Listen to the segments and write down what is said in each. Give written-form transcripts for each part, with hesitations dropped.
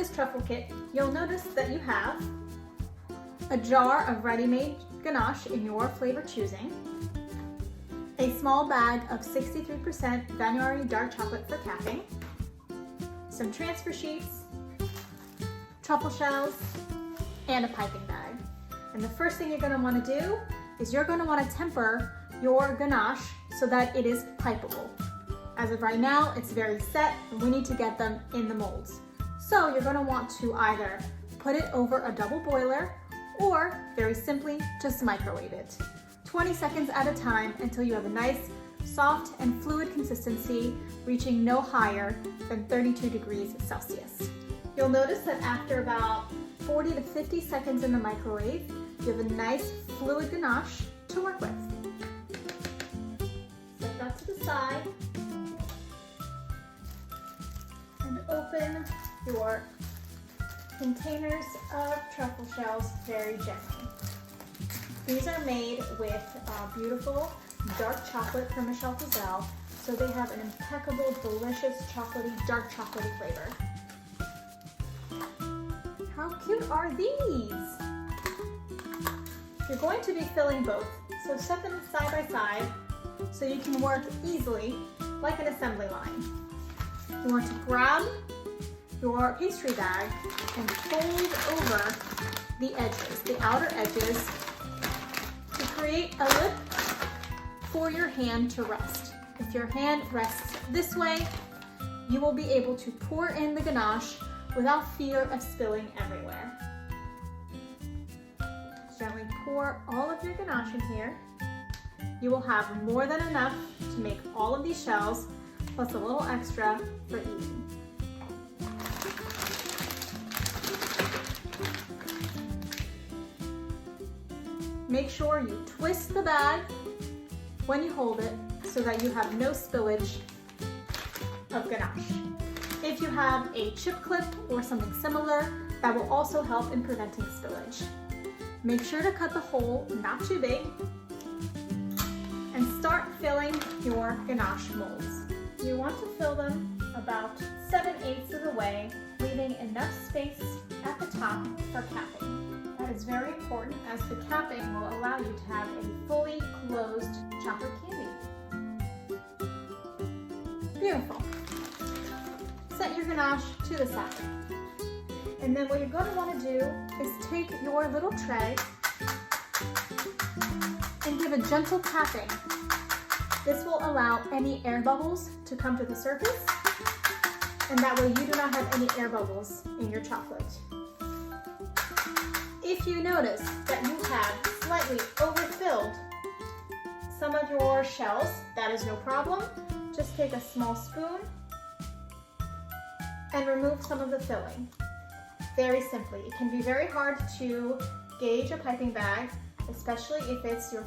this truffle kit, you'll notice that you have a jar of ready-made ganache in your flavor choosing, a small bag of 63% vanilla dark chocolate for capping, some transfer sheets, truffle shells, and a piping bag. And the first thing you're going to want to do is you're going to want to temper your ganache so that it is pipeable. As of right now, it's very set and we need to get them in the molds. So you're going to want to either put it over a double boiler or very simply just microwave it. 20 seconds at a time until you have a nice soft and fluid consistency reaching no higher than 32 degrees Celsius. You'll notice that after about 40 to 50 seconds in the microwave, you have a nice fluid ganache to work with. Set that to the side and open your containers of truffle shells very gently. These are made with beautiful dark chocolate from Michel Fuzel, so they have an impeccable, delicious, chocolatey, dark chocolatey flavor. How cute are these? You're going to be filling both, so set them side by side so you can work easily like an assembly line. You want to grab your pastry bag and fold over the edges, the outer edges, to create a lip for your hand to rest. If your hand rests this way, you will be able to pour in the ganache without fear of spilling everywhere. Gently pour all of your ganache in here. You will have more than enough to make all of these shells, plus a little extra for eating. Make sure you twist the bag when you hold it so that you have no spillage of ganache. If you have a chip clip or something similar, that will also help in preventing spillage. Make sure to cut the hole not too big and start filling your ganache molds. You want to fill them about 7/8 of the way, leaving enough space at the top for capping. That is very important as the capping will allow you to have a fully closed chocolate candy. Beautiful. Set your ganache to the side. And then what you're going to want to do is take your little tray and give a gentle tapping. This will allow any air bubbles to come to the surface, and that way you do not have any air bubbles in your chocolate. If you notice that you have slightly overfilled some of your shells, that is no problem. Just take a small spoon and remove some of the filling. Very simply. It can be very hard to gauge a piping bag, especially if it's your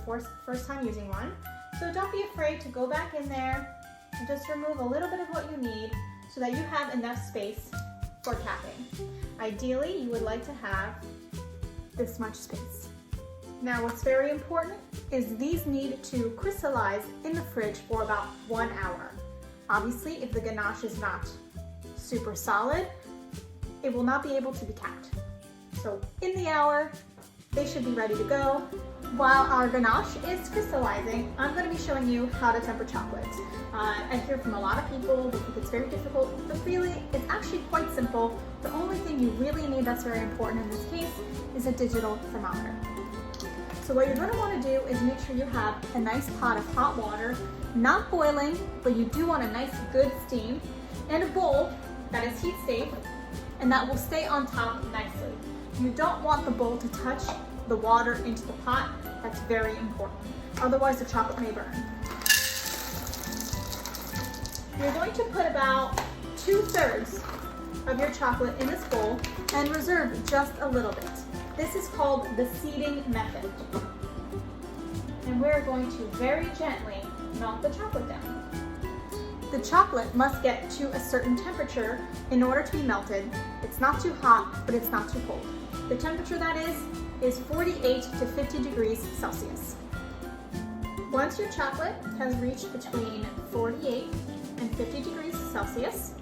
first time using one. So don't be afraid to go back in there and just remove a little bit of what you need so that you have enough space for capping. Ideally, you would like to have this much space. Now what's very important is these need to crystallize in the fridge for about 1 hour. Obviously, if the ganache is not super solid, it will not be able to be capped. So in the hour, they should be ready to go. While our ganache is crystallizing, I'm going to be showing you how to temper chocolate. I hear from a lot of people they think it's very difficult, but really it's actually quite simple. The only thing you really need that's very important in this case is a digital thermometer. So what you're going to want to do is make sure you have a nice pot of hot water, not boiling, but you do want a nice good steam, and a bowl that is heat safe and that will stay on top nicely. You don't want the bowl to touch the water into the pot. That's very important. Otherwise the chocolate may burn. You're going to put about 2/3 of your chocolate in this bowl and reserve just a little bit. This is called the seeding method. And we're going to very gently melt the chocolate down. The chocolate must get to a certain temperature in order to be melted. It's not too hot, but it's not too cold. The temperature that is 48 to 50 degrees Celsius. Once your chocolate has reached between 48 and 50 degrees Celsius,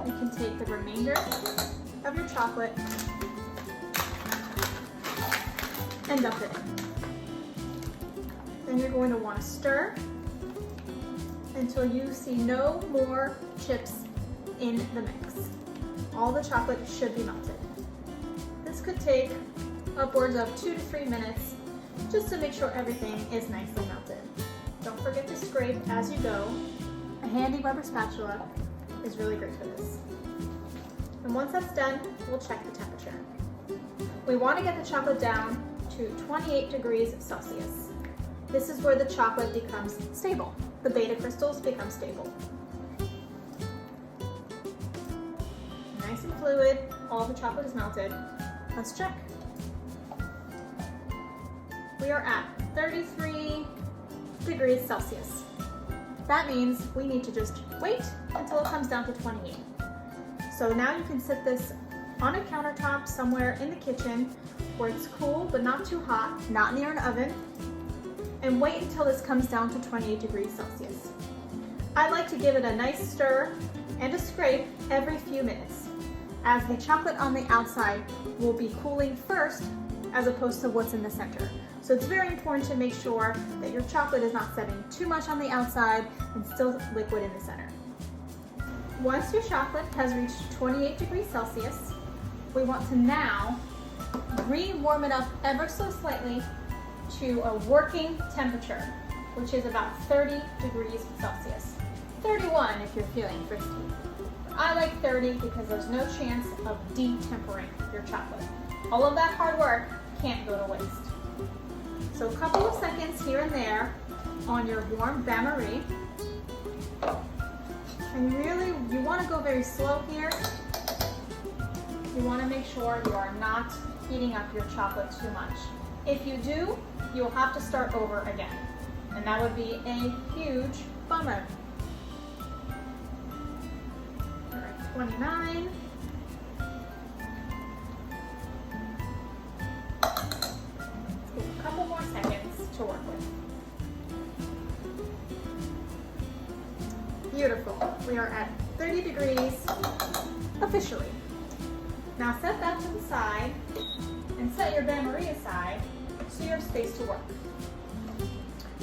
you can take the remainder of your chocolate and dump it in. Then you're going to want to stir until you see no more chips in the mix. All the chocolate should be melted. This could take upwards of 2 to 3 minutes just to make sure everything is nicely melted. Don't forget to scrape as you go. A handy rubber spatula is really great for this. And once that's done, we'll check the temperature. We want to get the chocolate down to 28 degrees Celsius. This is where the chocolate becomes stable. The beta crystals become stable. Nice and fluid, all the chocolate is melted. Let's check. We are at 33 degrees Celsius. That means we need to just wait until it comes down to 28. So now you can sit this on a countertop somewhere in the kitchen where it's cool but not too hot, not near an oven, and wait until this comes down to 28 degrees Celsius. I like to give it a nice stir and a scrape every few minutes, as the chocolate on the outside will be cooling first as opposed to what's in the center. So it's very important to make sure that your chocolate is not setting too much on the outside and still liquid in the center. Once your chocolate has reached 28 degrees Celsius, we want to now re-warm it up ever so slightly to a working temperature, which is about 30 degrees Celsius. 31 if you're feeling frisky. I like 30 because there's no chance of detempering your chocolate. All of that hard work can't go to waste. So a couple of seconds here and there on your warm bain-marie. And really, you want to go very slow here. You want to make sure you are not heating up your chocolate too much. If you do, you'll have to start over again. And that would be a huge bummer. All right, 29. A couple more seconds to work with. Beautiful. We are at 30 degrees officially. Now set that to the side and set your bain-marie aside so you have space to work.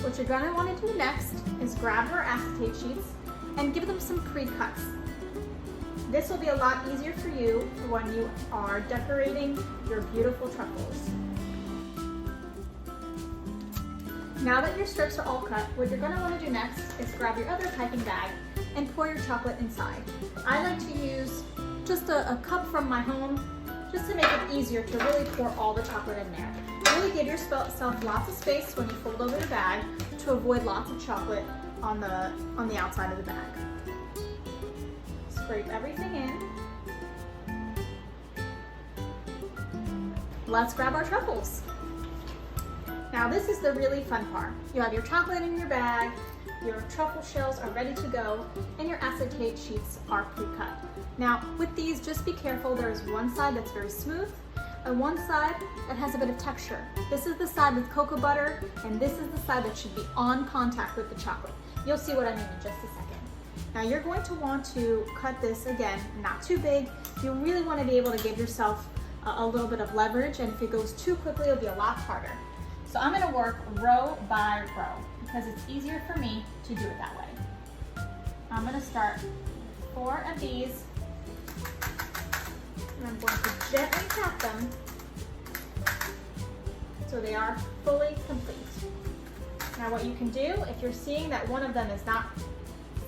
What you're going to want to do next is grab your acetate sheets and give them some pre-cuts. This will be a lot easier for you when you are decorating your beautiful truffles. Now that your strips are all cut, what you're going to want to do next is grab your other piping bag and pour your chocolate inside. I like to use just a cup from my home just to make it easier to really pour all the chocolate in there. Really give yourself lots of space when you fold over your bag to avoid lots of chocolate on the outside of the bag. Scrape everything in. Let's grab our truffles. Now this is the really fun part. You have your chocolate in your bag, your truffle shells are ready to go, and your acetate sheets are pre-cut. Now with these, just be careful. There is one side that's very smooth and one side that has a bit of texture. This is the side with cocoa butter, and this is the side that should be on contact with the chocolate. You'll see what I mean in just a second. Now you're going to want to cut this, again, not too big. You really want to be able to give yourself a little bit of leverage, and if it goes too quickly, it'll be a lot harder. So I'm going to work row by row because it's easier for me to do it that way. I'm going to start 4 of these, and I'm going to gently tap them so they are fully complete. Now what you can do, if you're seeing that one of them is not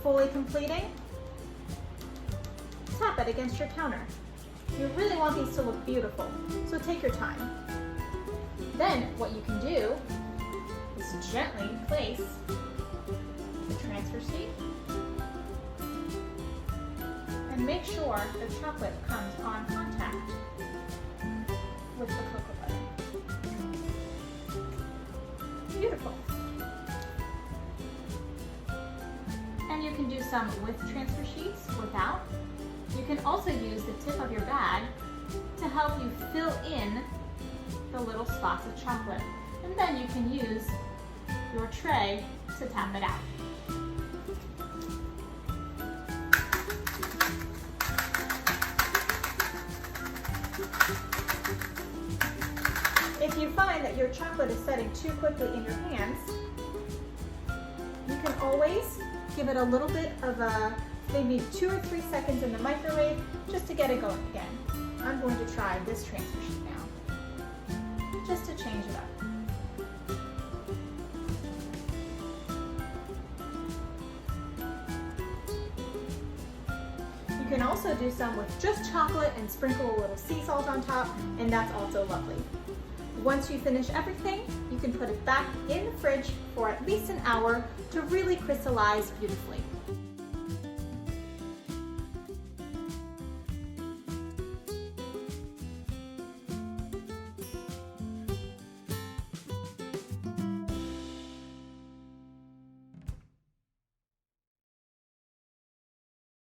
fully completing, tap it against your counter. You really want these to look beautiful, so take your time. Then what you can do is gently place the transfer sheet and make sure the chocolate comes on contact with the cocoa butter. Beautiful. And you can do some with transfer sheets, without. You can also use the tip of your bag to help you fill in the little spots of chocolate. And then you can use your tray to tap it out. if you find that your chocolate is setting too quickly in your hands, you can always give it a little bit of maybe 2 or 3 seconds in the microwave just to get it going again. I'm going to try this transfer sheet now, just to change it up. You can also do some with just chocolate and sprinkle a little sea salt on top, and that's also lovely. Once you finish everything, you can put it back in the fridge for at least an hour to really crystallize beautifully.